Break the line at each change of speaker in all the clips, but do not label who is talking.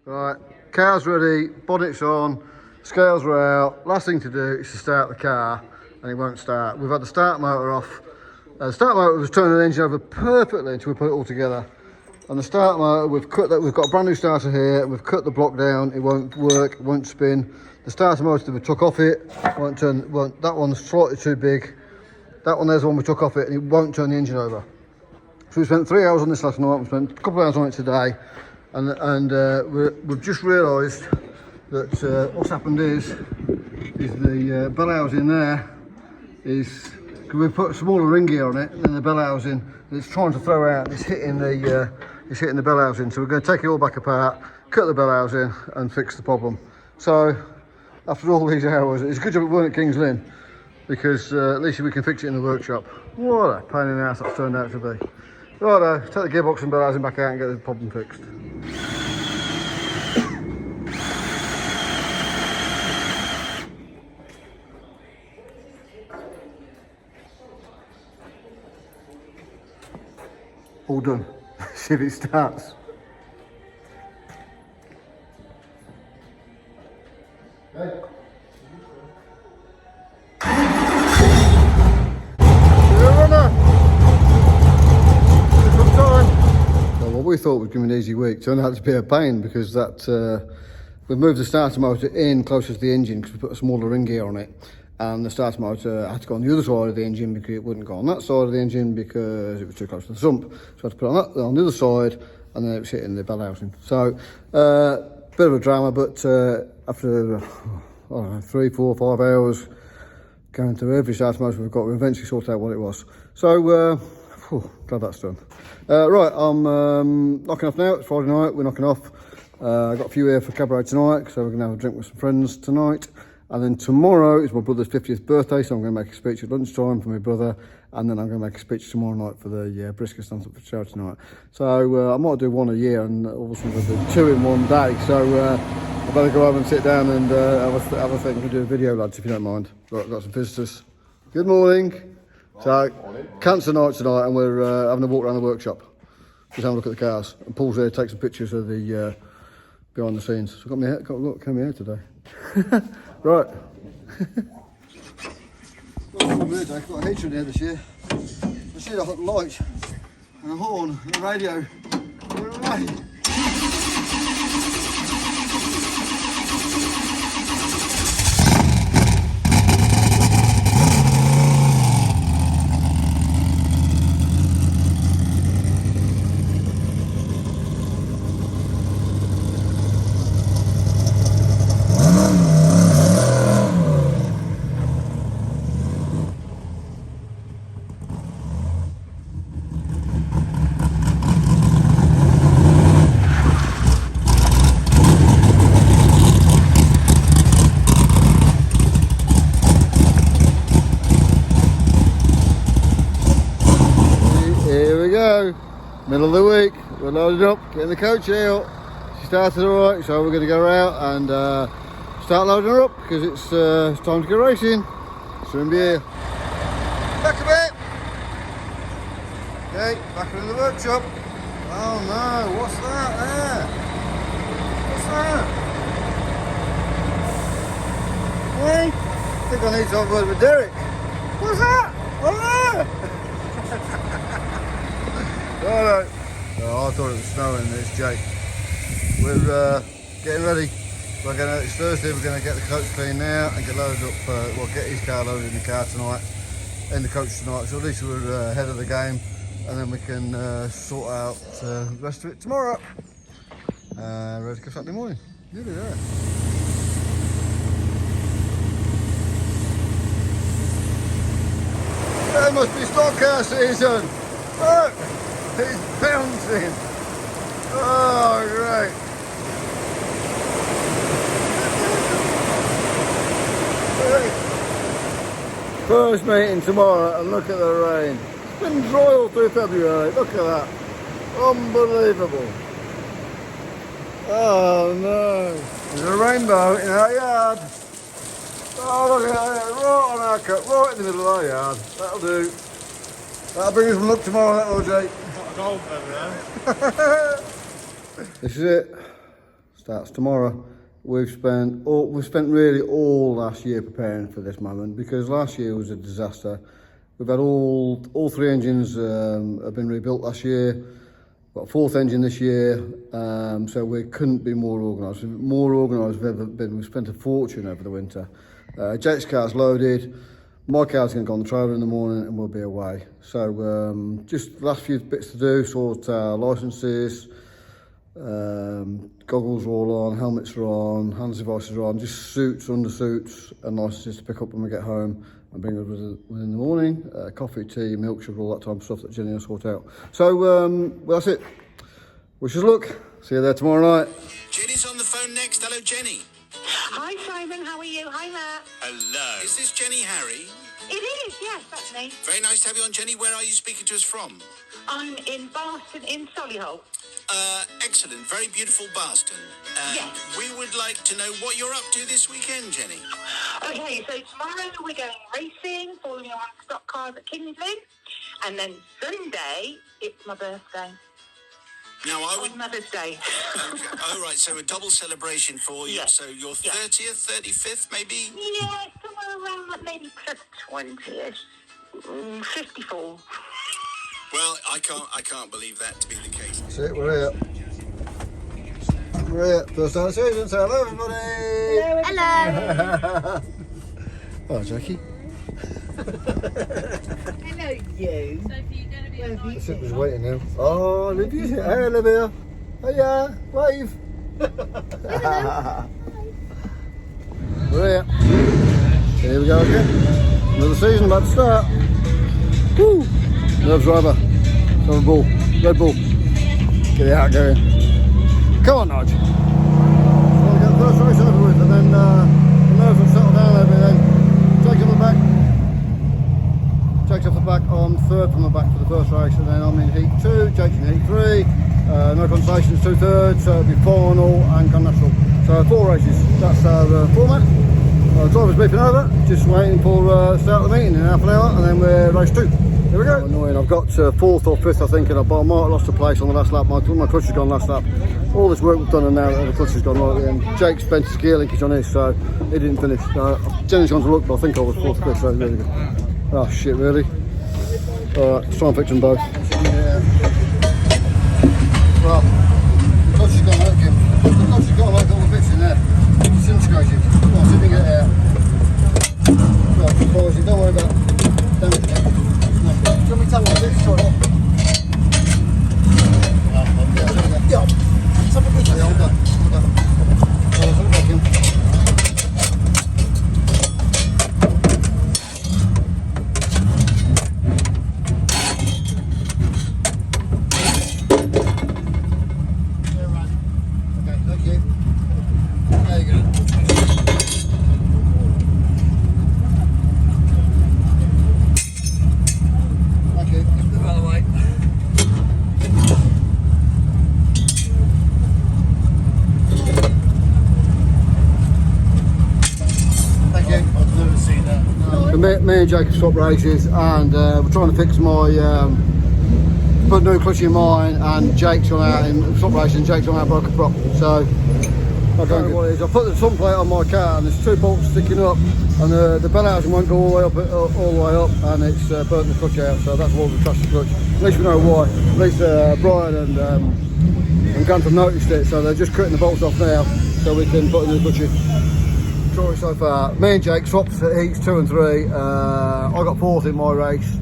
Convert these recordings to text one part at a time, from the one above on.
Right, car's ready, bonnet's on, scales are out. Last thing to do is to start the car, and it won't start. We've had the start motor off. The start motor was turning the engine over perfectly until we put it all together. And the start motor, we've got a brand new starter here, we've cut the block down, it won't work, it won't spin. The starter motor that we took off it, that one's slightly too big. That one there's the one we took off it, and it won't turn the engine over. So we spent 3 hours on this last night, we spent a couple of hours on it today. And we've just realised that what's happened is the bell housing there is, because we put a smaller ring gear on it than the bell housing, it's trying to throw out, it's hitting the bell housing. So we're going to take it all back apart, cut the bell housing and fix the problem. So after all these hours, it's a good job it weren't at Kings Lynn, because at least we can fix it in the workshop. What a pain in the ass that's turned out to be. Righto, take the gearbox and bell housing back out and get the problem fixed. All done. See if it starts. Okay. We thought would give me an easy week turned out to be a pain, because we've moved the starter motor in closer to the engine because we put a smaller ring gear on it, and the starter motor had to go on the other side of the engine because it wouldn't go on that side of the engine because it was too close to the sump. So I had to put it on the other side, and then it was hitting the bell housing. So bit of a drama, but after I don't know, 3, 4, 5 hours going through every starter motor we've got, we eventually sorted out what it was. So glad that's done. Right, I'm knocking off now. It's Friday night, we're knocking off. I've got a few here for cabaret tonight, so we're going to have a drink with some friends tonight. And then tomorrow is my brother's 50th birthday, so I'm going to make a speech at lunchtime for my brother. And then I'm going to make a speech tomorrow night for the brisket stand up for charity night. So I might do one a year, and all of a sudden I'll do 2 in one day. So I better go home and sit down and have a think and do a video, lads, if you don't mind. Right, I've got some visitors. Good morning. So, cancer night tonight, and we're having a walk around the workshop. Just having a look at the cars. And Paul's here to take some pictures of the behind the scenes. So I've got my hair, came here today. Right. I've got a heater in here this year. I see I've got lights and a horn and a radio. Right. Middle of the week, we're loaded up, getting the coach out. She started alright, so we're going to go out and start loading her up, because it's time to go racing. Soon be here. Back a bit. Okay, back in the workshop. Oh no, what's that there? What's that? Hey, I think I need to have a word with Derek. What's that? Oh no! Alright. Oh, I thought it was snowing. It's Jake. We're getting ready. It's Thursday. We're going to get the coach clean now and get loaded up. Get his car loaded in the car tonight, in the coach tonight. So at least we're ahead of the game, and then we can sort out the rest of it tomorrow. Ready to go Saturday morning. Nearly there. There must be stock car season. Look. He's bouncing. Oh, great. First meeting tomorrow, and look at the rain. It's been dry all through February. Look at that. Unbelievable. Oh no. There's a rainbow in our yard. Oh, look at that. Right on our cut, right in the middle of our yard. That'll do. That'll bring us some luck tomorrow, that will, Jake. This is it. starts tomorrow. We've spent really all last year preparing for this moment, because last year was a disaster. We've had all 3 engines have been rebuilt last year. Got a 4th engine this year, so we couldn't be more organised. More organised we've ever been. We've spent a fortune over the winter. Jake's car's loaded. My car's going to go on the trailer in the morning and we'll be away. So just last few bits to do, sort licences, goggles are all on, helmets are on, hands devices are on, just suits, undersuits and licences to pick up when we get home and bring us within the morning. Coffee, tea, milk, sugar, all that type of stuff that Jenny will sort out. So well, that's it. Wish us luck. See you there tomorrow night.
Jenny's on the phone next. Hello, Jenny.
Hi Simon, how are you? Hi Matt.
Hello. Is this Jenny Harry?
It is, yes, that's me.
Very nice to have you on, Jenny. Where are you speaking to us from?
I'm in Barston in Solihull.
Excellent. Very beautiful Barston.
Yes.
We would like to know what you're up to this weekend, Jenny.
Okay, so tomorrow we're going racing, Formula 1 stock cars at Kingsley. And then Sunday, it's my birthday.
Now, I would...
On Mother's Day.
Okay. Oh, right, so a double celebration for you.
Yes.
So your 30th, 35th, maybe?
Yeah, somewhere around that, maybe plus 20-ish. 54.
Well, I can't believe that to be the case.
That's it, we're here. We're here. First time of the season, say hello everybody!
Hello.
Hello Jackie.
Hello, you. Sophie, you're going to be
The sit was waiting now. Oh, Olivia's here. Hey Olivia. Hiya, wave. We're here. Here we go again. Another season about to start. Woo! Nerves driver. Another bull. Red Bull. Get it out going. Come on, Nudge. So we'll get the first race over with, and then the nerves will settle down a little bit, then take off the back. Jake's off the back on 3rd from the back for the first race, and then I'm in heat 2, Jake's in heat 3. No consolations, 2/3, so it'll be final and Grand National. So 4 races. That's our format. Driver's beeping over, just waiting for start of the meeting in half an hour, and then we're race 2. Here we go. Annoying. I've got 4th or 5th, I think, and I might have lost a place on the last lap. My clutch has gone last lap. All this work we've done, and now the clutch has gone right at the end. Jake spent his gear linkage on his, so he didn't finish. Jenny's gone to look, but I think I was 4th or 5th, so really good. Oh shit, really? Alright, let's try and fix them both. Well, the clutch has gone out, Jim. The clutch has got like all the bits in there. Disintegrated. Well, see if we can get it out. Right, boys, don't worry about damaging it. Do you want me to tell you what it is? Sorry. Yeah. It's up a bit. Yeah, all done. All done. Put it back in. Okay, thank you. There you go. Me and Jake have swapped races, and we're trying to fix my put new clutch in mine, and Jake's gone out in swap racing. Jake's gone out broke a prop. So I don't know what it is. I put the sun plate on my car, and there's 2 bolts sticking up, and the bell housing won't go all the way up, and it's burnt the clutch out. So that's why we've trashed the clutch. At least we know why. At least Brian and Grant have noticed it, so they're just cutting the bolts off now, so we can put a new clutch in. So far, me and Jake swapped heats 2 and 3. I got 4th in my race.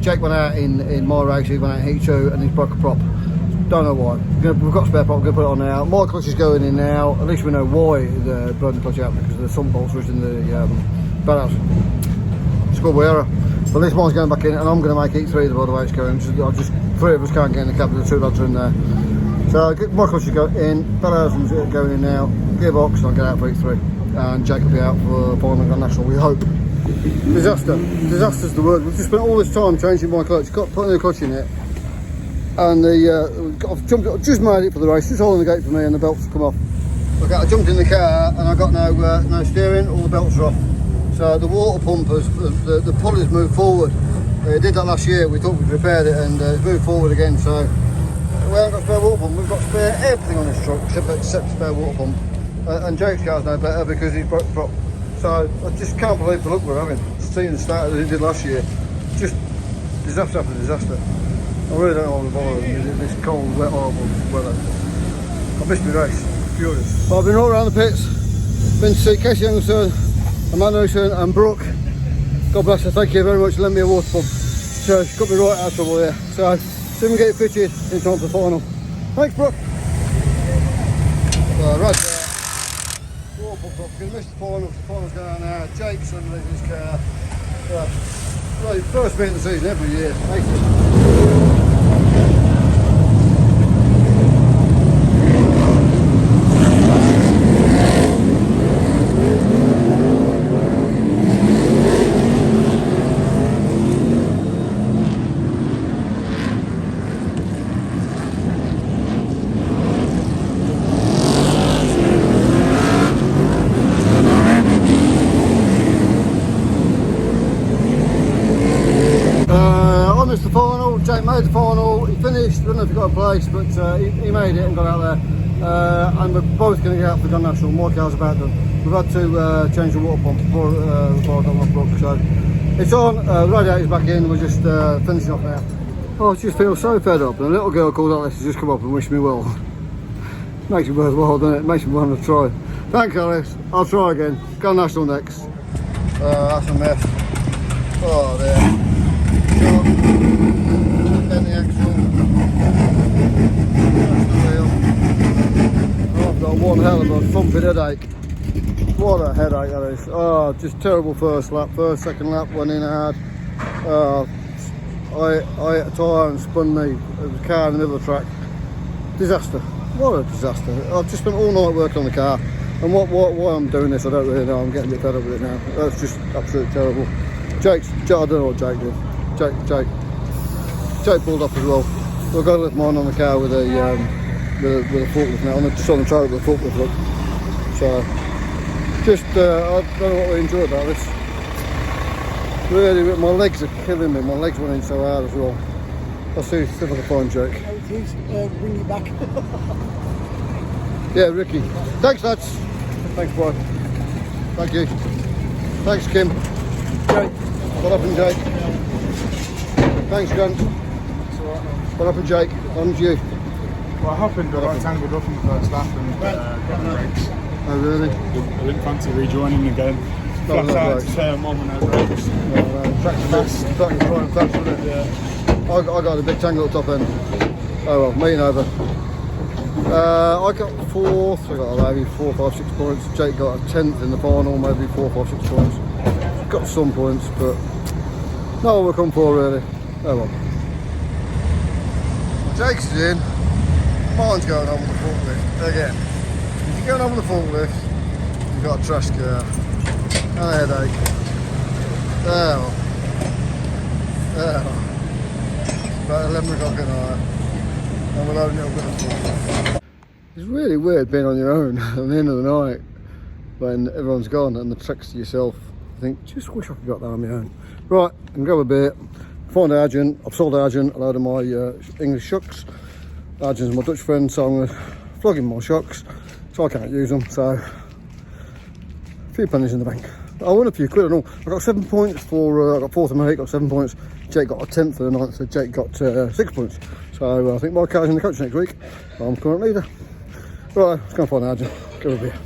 Jake went out in my race, he went out in heat 2 and he's broke a prop. Don't know why. We've got a spare prop, we're going to put it on now. My clutch is going in now. At least we know why they burned the clutch out, because the sun bolts was in the bell house. Schoolboy error. But this one's going back in, and I'm going to make heat 3 by the way it's going. Just 3 of us can't get in the cab, the 2 lads are in there. So my clutch is going in, bell housing's going in now, gearbox, and I'll get out for heat 3. And Jake will be out for final Grand National, we hope. Disaster. Disaster's the word. We've just spent all this time changing my clutch, putting the clutch in it, and I've just made it for the race, just holding the gate for me, and the belts have come off. Okay, I jumped in the car and I got no steering, all the belts are off. So the water pump the pulley's moved forward. It did that last year, we thought we'd repaired it, and it's moved forward again, so we haven't got spare water pump. We've got spare everything on this truck except spare water pump. And Jake's car's no better because he's broke prop. So I just can't believe the look we're having. Seeing the start that he did last year, just disaster after disaster. I really don't know what we're bothering in this cold, wet, horrible weather. I missed my race. Furious. Well, I've been all around the pits. Been to see Casey Youngson, Amanda Newson and Brooke. God bless her, thank you very much for lending me a water pump. So she got me right out of trouble here. So see if we can get it fitted in time for the final. Thanks, Brooke. Right there. Water pump up. Gonna miss the final. The final's going on now. Jake's underneath his car. Right, first meet of the season every year. Thank you. The final, Jake made the final, he finished, I don't know if he got a place, but he made it and got out there. And we're both going to get out for the Gun National. My car's about done. We've had to change the water pump before I got my Brook, so it's on, the radiator's back in, we're just finishing off now. Oh, I just feel so fed up, and a little girl called Alice has just come up and wished me well. Makes me worthwhile, doesn't it? Makes me want to try. Thanks Alice, I'll try again. Gun National next. That's a mess. Oh there. Bend the axle. That's the wheel. Oh, I've got one hell of a thumping headache. What a headache that is. Oh, just terrible first lap. Second lap went in hard. I hit a tyre and spun me. There was a car in the middle of the track. Disaster. What a disaster. I've just spent all night working on the car. And why I'm doing this, I don't really know. I'm getting a bit fed up with it now. That's just absolutely terrible. I don't know what Jake did. Jake pulled up as well. We've got to lift mine on the car with a forklift now. Just on the trailer with a forklift look. So, just I don't know what we enjoyed about this. Really, my legs are killing me. My legs went in so hard as well. I'll see if I can find Jake.
Please bring you back.
Yeah, Ricky. Thanks, lads. Thanks, boy. Thank you. Thanks, Kim. Jake. What happened, Jake? Thanks, Grant. What happened, Jake? On to you.
What happened? I got tangled up in the first lap and got the brakes.
Oh, really?
I didn't fancy rejoining again. Flat out to turn one with no brakes.
Track's fast, wasn't it?
Yeah.
I got a big tangle at the top end. Oh well, meeting over. I got fourth, I got maybe 4, 5, 6 points. Jake got a 10th in the final, maybe 4, 5, 6 points. Got some points, but not what we're come for really. Oh well. Jake's in. Mine's going on with the forklift again. If you're going on with the forklift, you've got a trash car and a headache. Oh. About 11 o'clock at night. And we're loading it up with a forklift. It's really weird being on your own at the end of the night when everyone's gone and the trick's to yourself. I think, just wish I could got that on my own. Right, I can grab a beer. Find Argent. I've sold Argent a load of my English shocks. Argent's my Dutch friend, so I'm going to flog him more shocks. So I can't use them, so a few pennies in the bank. I won a few quid and all. I got 7 points for, I got 4th and mate, got 7 points. Jake got a 10th for the night, so Jake got 6 points. So I think my car's in the coach next week. I'm current leader. Right, let's go and find Argent. Go over here.